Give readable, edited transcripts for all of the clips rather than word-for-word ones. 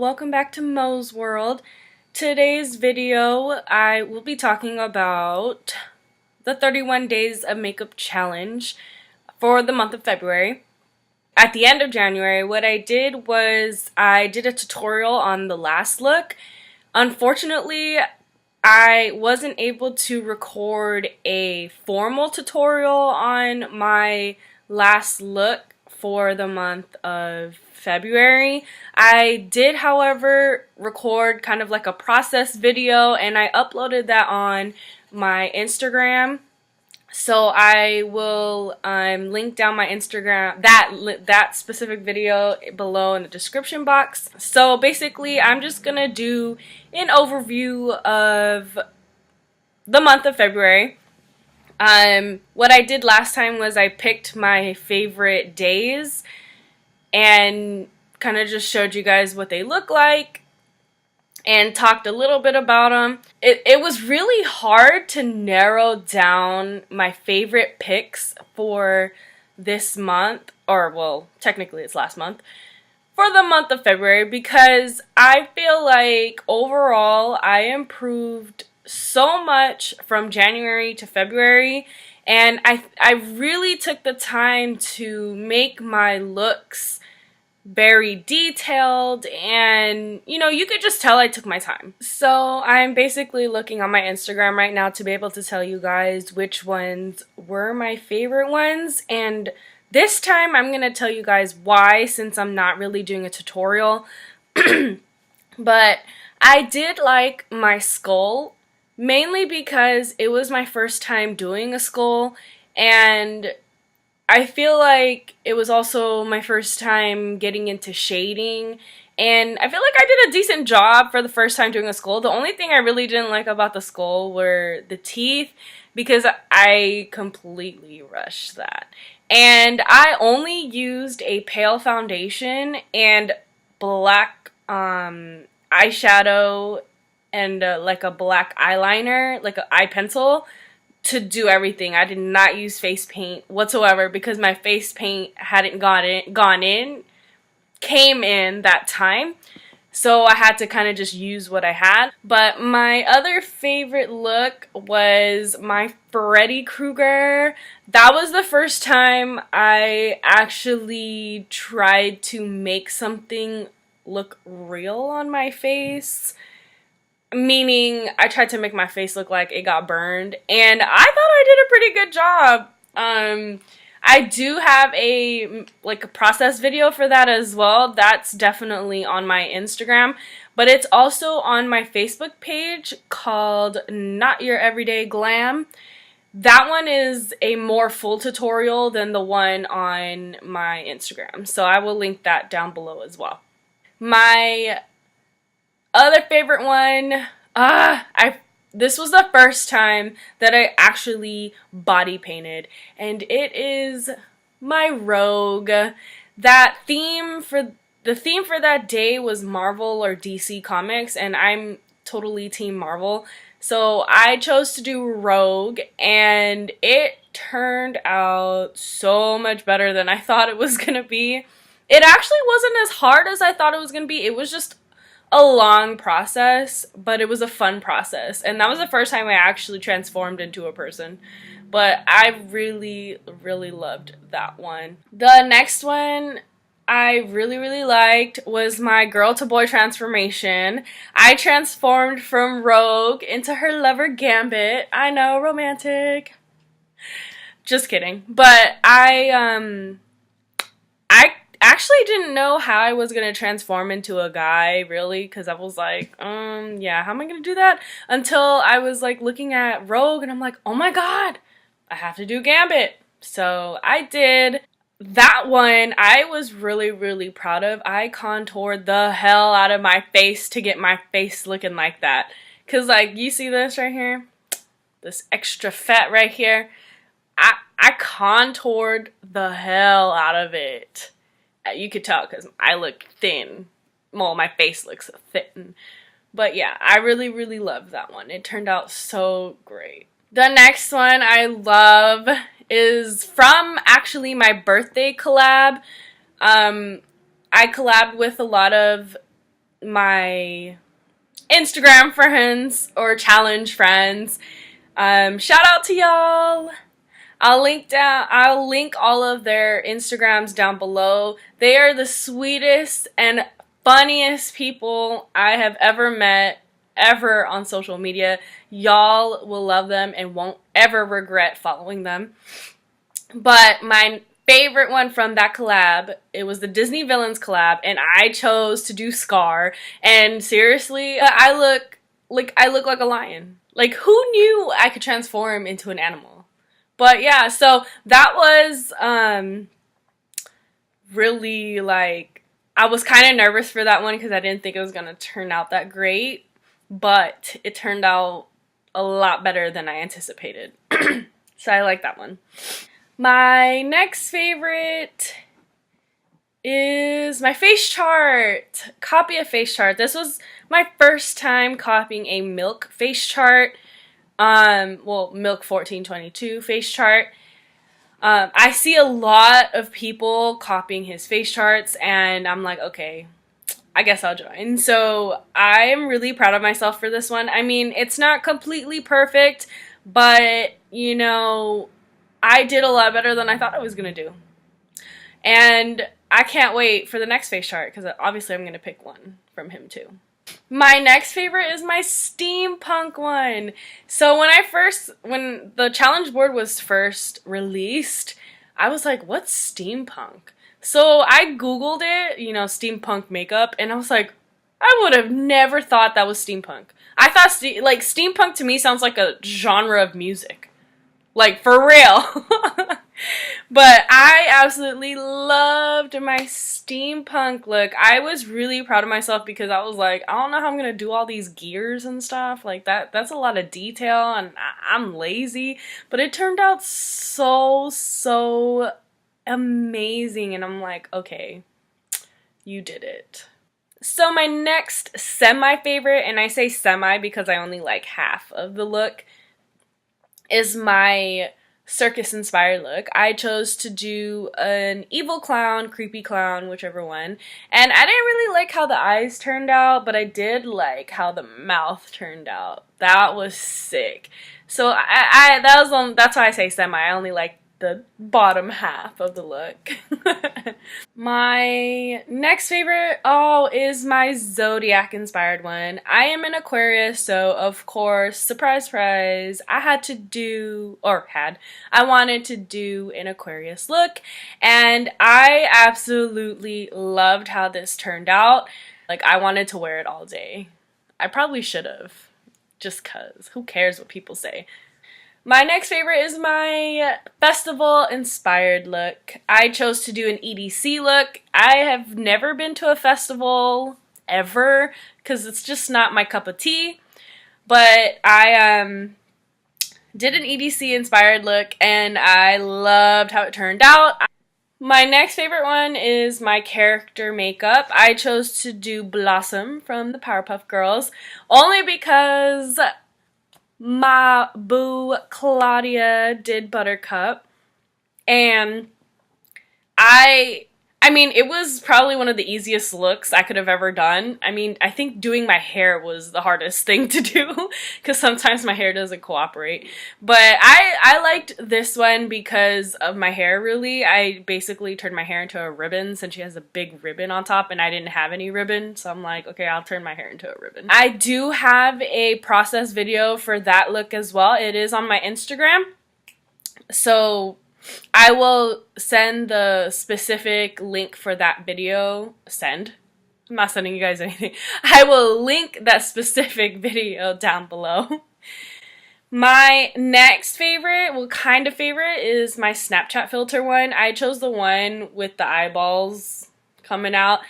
welcome back to Mo's World. Today's video I will be talking about the 31 days of makeup challenge for the month of February. At the end of January, what I did was I did a tutorial on the last look. Unfortunately, I wasn't able to record a formal tutorial on my last look for the month of February. I did, however, record kind of like a process video, and I uploaded that on my Instagram. So I will link down my Instagram, that specific video below in the description box. So basically, I'm just gonna do an overview of the month of February. What I did last time was I picked my favorite days and kind of just showed you guys what they look like and talked a little bit about them. It was really hard to narrow down my favorite picks for this month, or well, technically it's last month, for the month of February, because I feel like overall I improved so much from January to February, and I really took the time to make my looks very detailed, and you could just tell I took my time. So I'm basically looking on my Instagram right now to be able to tell you guys which ones were my favorite ones, and this time I'm gonna tell you guys why, since I'm not really doing a tutorial. But I did like my skull, mainly because it was my first time doing a skull, and I feel like it was also my first time getting into shading, and I feel like I did a decent job for the first time doing a skull. The only thing I really didn't like about the skull were the teeth, because I completely rushed that. And I only used a pale foundation and black eyeshadow and like a black eyeliner, like an eye pencil, to do everything. I did not use face paint whatsoever because my face paint hadn't came in that time. So I had to kind of just use what I had. But my other favorite look was my Freddy Krueger. That was the first time I actually tried to make something look real on my face. Meaning, I tried to make my face look like it got burned, and I thought I did a pretty good job. I do have a process video for that as well. That's definitely on my Instagram, but it's also on my Facebook page called Not Your Everyday Glam. That one is a more full tutorial than the one on my Instagram, so I will link that down below as well. My other favorite one, this was the first time that I actually body painted, and it is my Rogue. The theme for that day was Marvel or DC Comics, and I'm totally team Marvel. So I chose to do Rogue, and it turned out so much better than I thought it was gonna be. It actually wasn't as hard as I thought it was gonna be. It was just a long process, but it was a fun process, and that was the first time I actually transformed into a person. But I really loved that one. The next one I really liked was my girl to boy transformation. I transformed from Rogue into her lover Gambit. I know, romantic. Just kidding. But I actually didn't know how I was going to transform into a guy, really, because I was like, yeah, how am I going to do that? Until I was, like, looking at Rogue, and I'm like, oh my god, I have to do Gambit. So I did. That one I was really proud of. I contoured the hell out of my face to get my face looking like that. Because, like, you see this right here? This extra fat right here? I contoured the hell out of it. You could tell because I look thin. Well, my face looks thin. But yeah, I really loved that one. It turned out so great. The next one I love is from actually my birthday collab. I collabed with a lot of my Instagram friends or challenge friends. Shout out to y'all. I'll link all of their Instagrams down below. They are the sweetest and funniest people I have ever met ever on social media. Y'all will love them and won't ever regret following them. But my favorite one from that collab, it was the Disney Villains collab, and I chose to do Scar. And seriously, I look like a lion. Like, who knew I could transform into an animal? But yeah, so that was really, like, I was kind of nervous for that one because I didn't think it was going to turn out that great. But it turned out a lot better than I anticipated. So I like that one. My next favorite is my face chart. Copy a face chart. This was my first time copying a Milk face chart. Well, Milk 1422 face chart. I see a lot of people copying his face charts, and I'm like, okay, I guess I'll join. So I am really proud of myself for this one. I mean, it's not completely perfect, but, you know, I did a lot better than I thought I was going to do. And I can't wait for the next face chart, because obviously I'm going to pick one from him too. My next favorite is my Steampunk one. So when the challenge board was first released, I was like, what's Steampunk? So I Googled it, you know, Steampunk makeup, and I was like, I would have never thought that was Steampunk. I thought, Steampunk to me sounds like a genre of music. Like, for real. But I absolutely loved my Steampunk look. I was really proud of myself because I was like, I don't know how I'm going to do all these gears and stuff. Like, that's a lot of detail, and I'm lazy. But it turned out so amazing, and I'm like, okay, you did it. So my next semi-favorite, and I say semi because I only like half of the look, is my Circus inspired look. I chose to do an evil clown, creepy clown, whichever one. And I didn't really like how the eyes turned out, but I did like how the mouth turned out. That was sick. So that's why I say semi. I only like the bottom half of the look. My next favorite, is my Zodiac inspired one. I am an Aquarius, so of course, surprise, surprise, I wanted to do an Aquarius look, and I absolutely loved how this turned out. Like, I wanted to wear it all day. I probably should have, just cause, who cares what people say. My next favorite is my festival-inspired look. I chose to do an EDC look. I have never been to a festival ever because it's just not my cup of tea. But I did an EDC-inspired look, and I loved how it turned out. My next favorite one is my character makeup. I chose to do Blossom from the Powerpuff Girls, only because my boo Claudia did Buttercup, and I mean, it was probably one of the easiest looks I could have ever done. I mean, I think doing my hair was the hardest thing to do because sometimes my hair doesn't cooperate. But I liked this one because of my hair, really. I basically turned my hair into a ribbon since she has a big ribbon on top and I didn't have any ribbon. So I'm like, okay, I'll turn my hair into a ribbon. I do have a process video for that look as well. It is on my Instagram. So I will send the specific link for that video. I'm not sending you guys anything. I will link that specific video down below. My next favorite, kind of favorite, is my Snapchat filter one. I chose the one with the eyeballs coming out.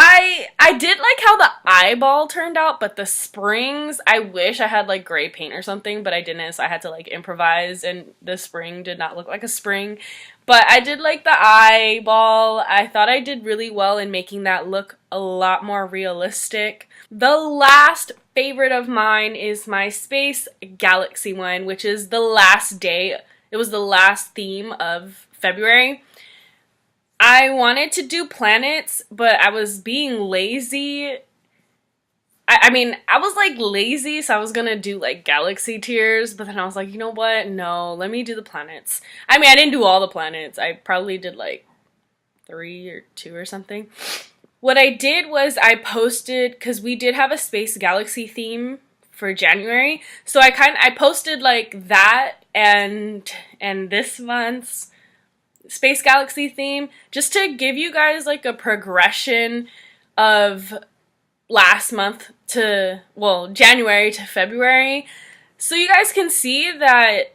I did like how the eyeball turned out, but the springs, I wish I had like gray paint or something, but I didn't, so I had to like improvise, and the spring did not look like a spring. But I did like the eyeball. I thought I did really well in making that look a lot more realistic. The last favorite of mine is my Space Galaxy one, which is the last day. It was the last theme of February. I wanted to do planets, but I was being lazy I mean, I was like lazy, so I was gonna do like galaxy tiers, but then I was like, you know what? No, let me do the planets. I mean, I didn't do all the planets. I probably did like 3 or 2 or something. What I did was I posted, because we did have a space galaxy theme for January, so I posted like that and this month's space galaxy theme, just to give you guys like a progression of last month to, well, January to February, so you guys can see that,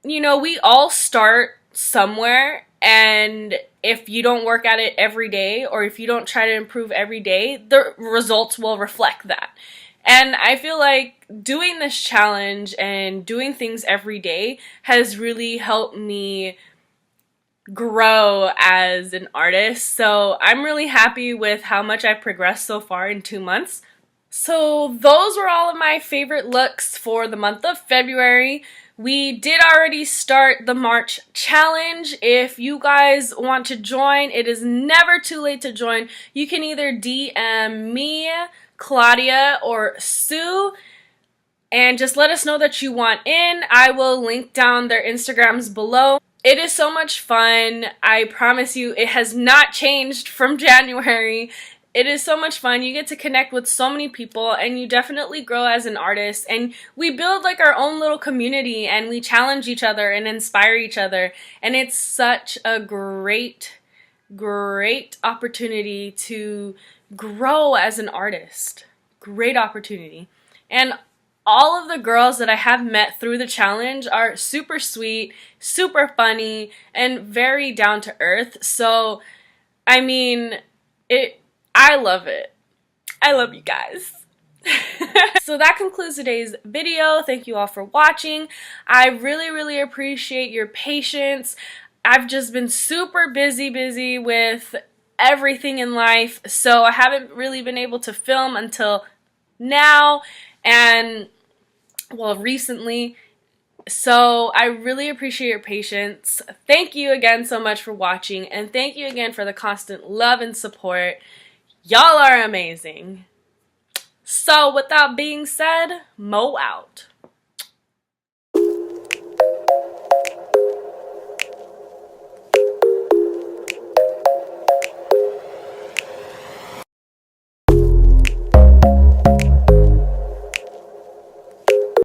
you know, we all start somewhere, and if you don't work at it every day, or if you don't try to improve every day, the results will reflect that. And I feel like doing this challenge and doing things every day has really helped me grow as an artist. So I'm really happy with how much I've progressed so far in 2 months. So those were all of my favorite looks for the month of February. We did already start the March challenge. If you guys want to join, it is never too late to join. You can either DM me, Claudia, or Sue, and just let us know that you want in. I will link down their Instagrams below. It is so much fun. I promise you, it has not changed from January. It is so much fun. You get to connect with so many people, and you definitely grow as an artist, and we build like our own little community, and we challenge each other and inspire each other, and it's such a great opportunity to grow as an artist. Great opportunity. And all of the girls that I have met through the challenge are super sweet, super funny, and very down to earth. So, I mean, I love it. I love you guys. So that concludes today's video. Thank you all for watching. I really appreciate your patience. I've just been super busy with everything in life, so I haven't really been able to film until now, and well, recently. So I really appreciate your patience. Thank you again so much for watching, and thank you again for the constant love and support. Y'all are amazing. So with that being said, Mo out.